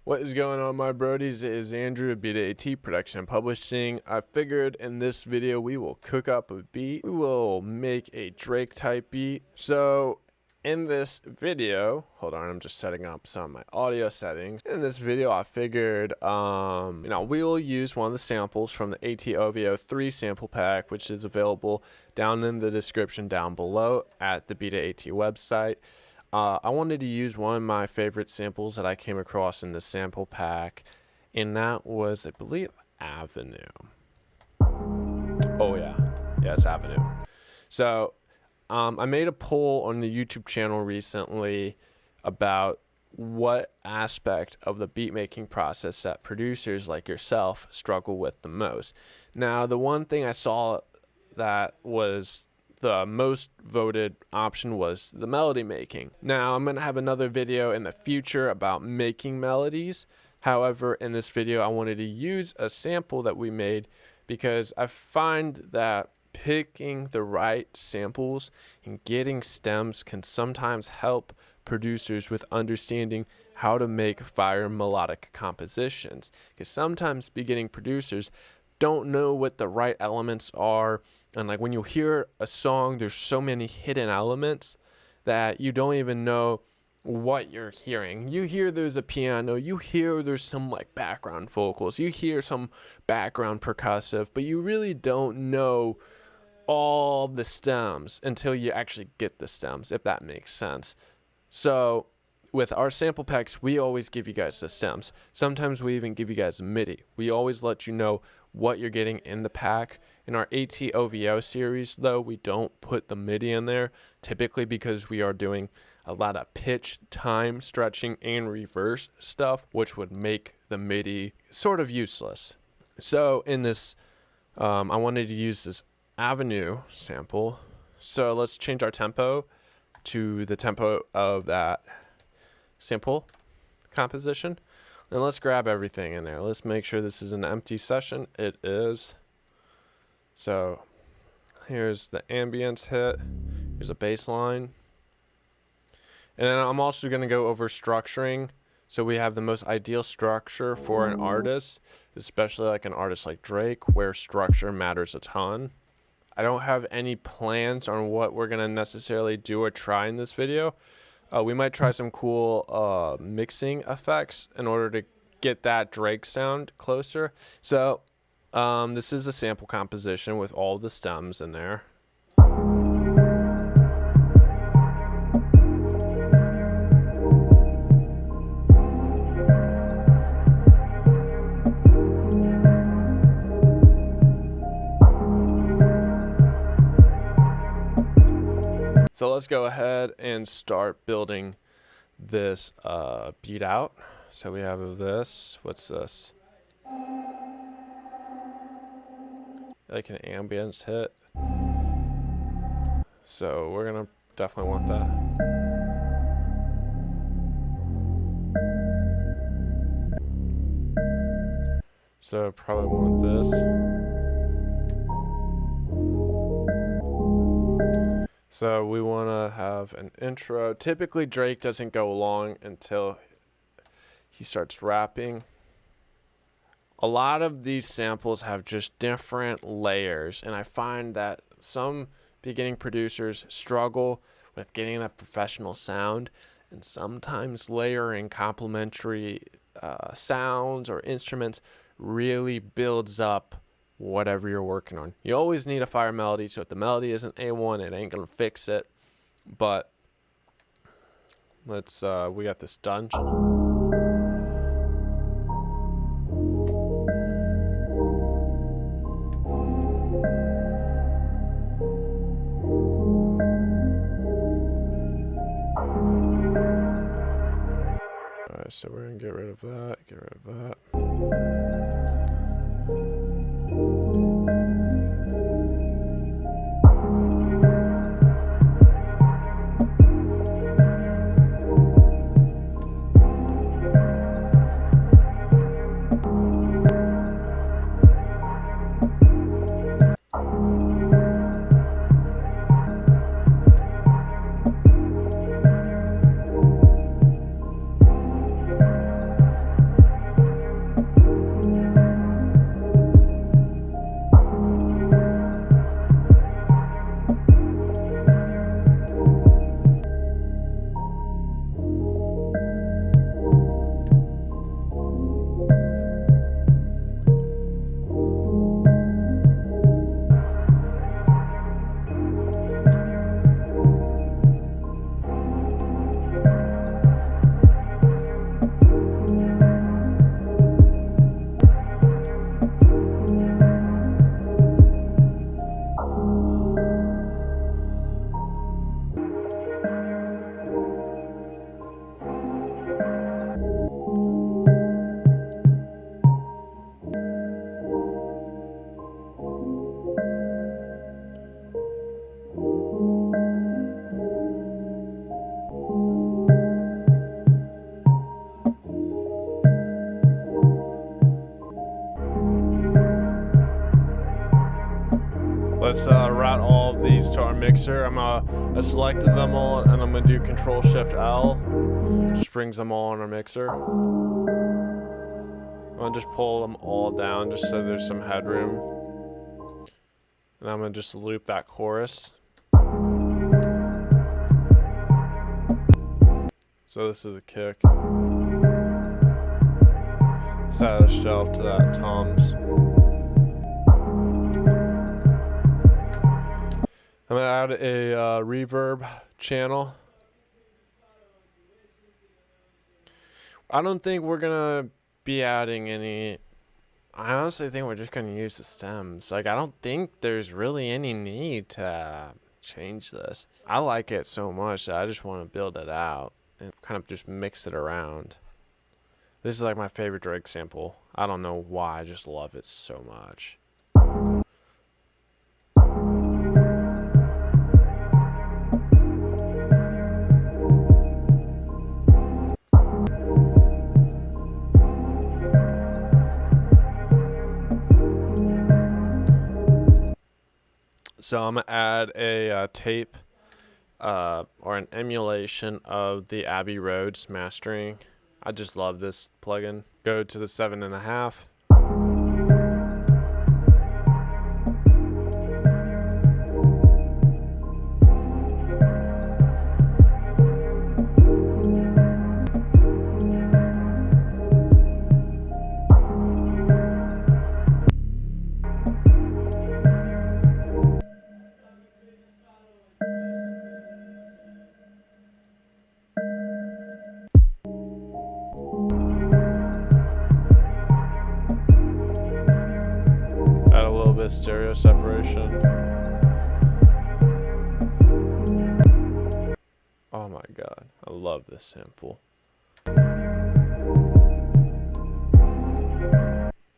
What is going on, my brodies? It is Andrew of AT Production and Publishing. I figured in this video we will cook up a beat. We will make a Drake type beat. So in this video, hold on, I'm just setting up some of my audio settings. In this video, I figured, we will use one of the samples from the AT OVO 3 sample pack, which is available down in the description down below at the AT website. I wanted to use one of my favorite samples that I came across in the sample pack, and that was, I believe, Avenue. Oh yeah, it's Avenue. So I made a poll on the YouTube channel recently about what aspect of the beat making process that producers like yourself struggle with the most. Now, the one thing I saw that was the most voted option was the melody making. Now, I'm going to have another video in the future about making melodies. However, in this video, I wanted to use a sample that we made because I find that picking the right samples and getting stems can sometimes help producers with understanding how to make fire melodic compositions. Because sometimes beginning producers don't know what the right elements are, and like when you hear a song, there's so many hidden elements that you don't even know what you're hearing. You hear there's a piano, you hear there's some like background vocals, you hear some background percussive, but you really don't know all the stems until you actually get the stems, if that makes sense. So with our sample packs, we always give you guys the stems. Sometimes we even give you guys MIDI. We always let you know what you're getting in the pack. In our AT OVO series, though, we don't put the MIDI in there, typically because we are doing a lot of pitch, time, stretching, and reverse stuff, which would make the MIDI sort of useless. So in this, I wanted to use this Avenue sample. So let's change our tempo to the tempo of that sample composition, and let's grab everything in there. Let's make sure this is an empty session. It is. So here's the ambience hit, here's a bass line, and then I'm also going to go over structuring. So we have the most ideal structure for an artist, especially like an artist like Drake, where structure matters a ton. I don't have any plans on what we're going to necessarily do or try in this video. We might try some cool mixing effects in order to get that Drake sound closer. So this is a sample composition with all the stems in there. So let's go ahead and start building this beat out. So we have this. What's this? Like an ambience hit. So we're gonna definitely want that. So probably want this. So we want to have an intro. Typically, Drake doesn't go long until he starts rapping. A lot of these samples have just different layers, and I find that some beginning producers struggle with getting that professional sound, and sometimes layering complementary sounds or instruments really builds up whatever you're working on. You always need a fire melody, so if the melody isn't A1, it ain't gonna fix it. But let's we got this dungeon. Alright, so we're gonna get rid of that, Let's route all of these to our mixer. I selected them all, and I'm gonna do Control Shift L. Just brings them all in our mixer. I'm gonna just pull them all down just so there's some headroom. And I'm gonna just loop that chorus. So this is the kick. Set a shelf to that toms. I'm gonna add a reverb channel. I don't think we're gonna be adding any. I honestly think we're just gonna use the stems. Like, I don't think there's really any need to change this. I like it so much that I just want to build it out and kind of just mix it around. This is like my favorite Drake sample. I don't know why, I just love it so much. So I'm gonna add a tape or an emulation of the Abbey Roads mastering. I just love this plugin. Go to the 7.5. Add a little bit of stereo separation. Oh my god, I love this sample.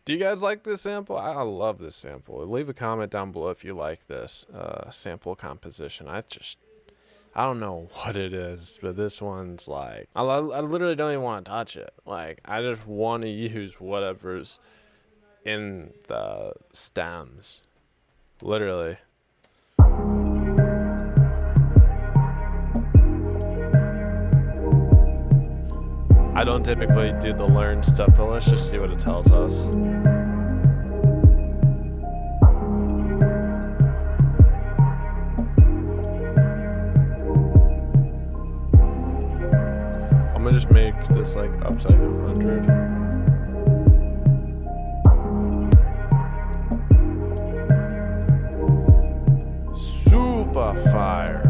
Do you guys like this sample? I love this sample. Leave a comment down below if you like this sample composition. I don't know what it is, but this one's like, I literally don't even want to touch it. Like, I just want to use whatever's in the stems. Literally. I don't typically do the learn stuff, but let's just see what it tells us. I'm gonna just make this like up to like 100. Super fire.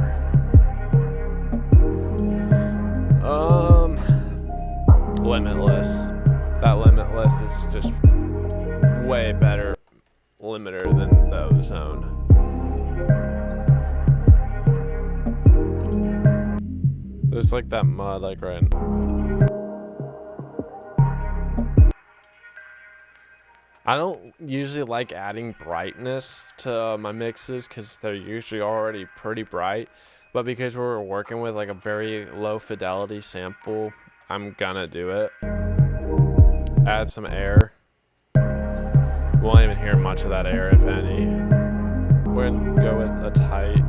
Limitless. That Limitless is just way better limiter than the Ozone. There's like that mud like right. I don't usually like adding brightness to my mixes because they're usually already pretty bright, but because we're working with like a very low fidelity sample, I'm gonna do it. Add some air. We won't even hear much of that air, if any. We're gonna go with a tight.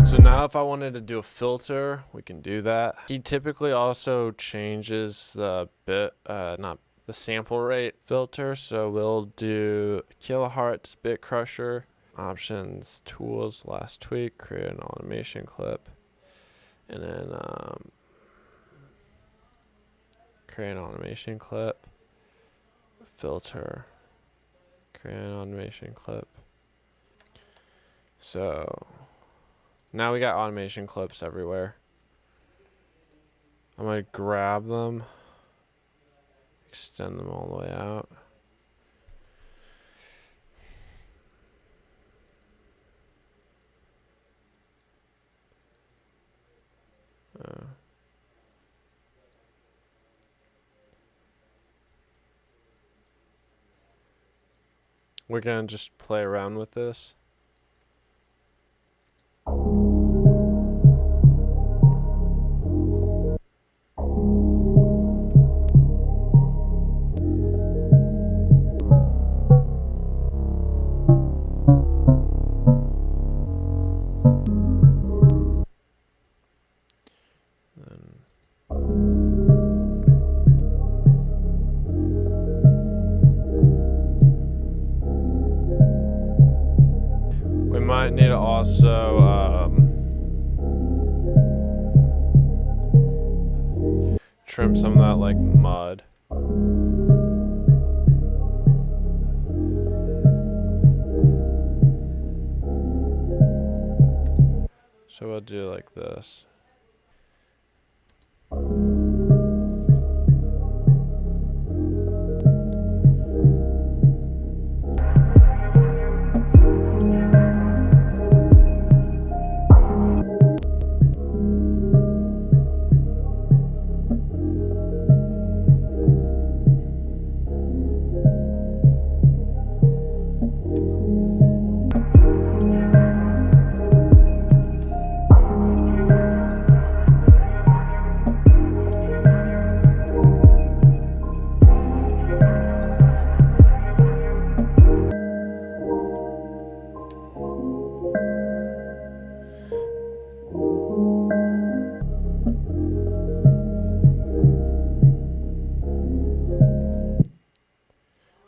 So now if I wanted to do a filter, we can do that. He typically also changes the not the sample rate filter. So we'll do kilohertz bit crusher, options, tools, last tweak, create an automation clip, and then create an automation clip, filter, create an automation clip. So Now we got automation clips everywhere. I'm going to grab them, extend them all the way out. We're going to just play around with this. We might need to also trim some of that like mud. So we'll do like this.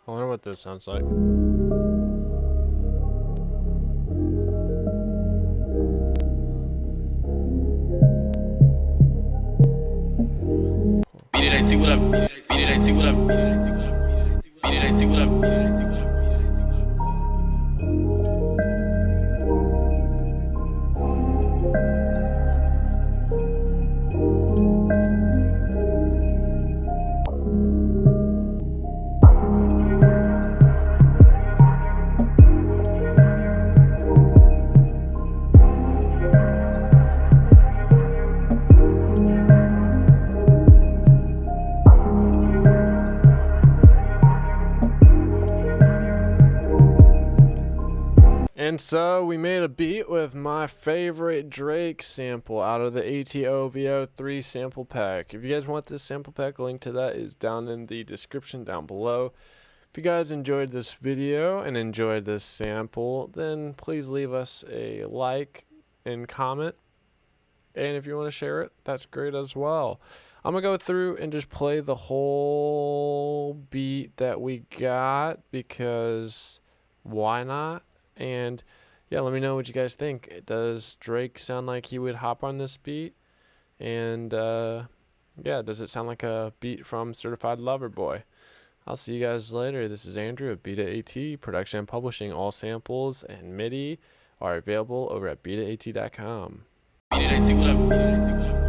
I wonder what this sounds like. Beat it, AT, what up? Beat it, AT, what up? Beat it, AT, what up? Beat it, AT, what up? Beat it, AT, what up? And so we made a beat with my favorite Drake sample out of the AT OVO 3 sample pack. If you guys want this sample pack, link to that is down in the description down below. If you guys enjoyed this video and enjoyed this sample, then please leave us a like and comment. And if you want to share it, that's great as well. I'm going to go through and just play the whole beat that we got because why not? And yeah, let me know what you guys think. Does Drake sound like he would hop on this beat? And yeah, does it sound like a beat from Certified Lover Boy? I'll see you guys later. This is Andrew at Beta AT Production and Publishing. All samples and MIDI are available over at betaat.com. Beat it, AT, what up? Beat it, AT, what up?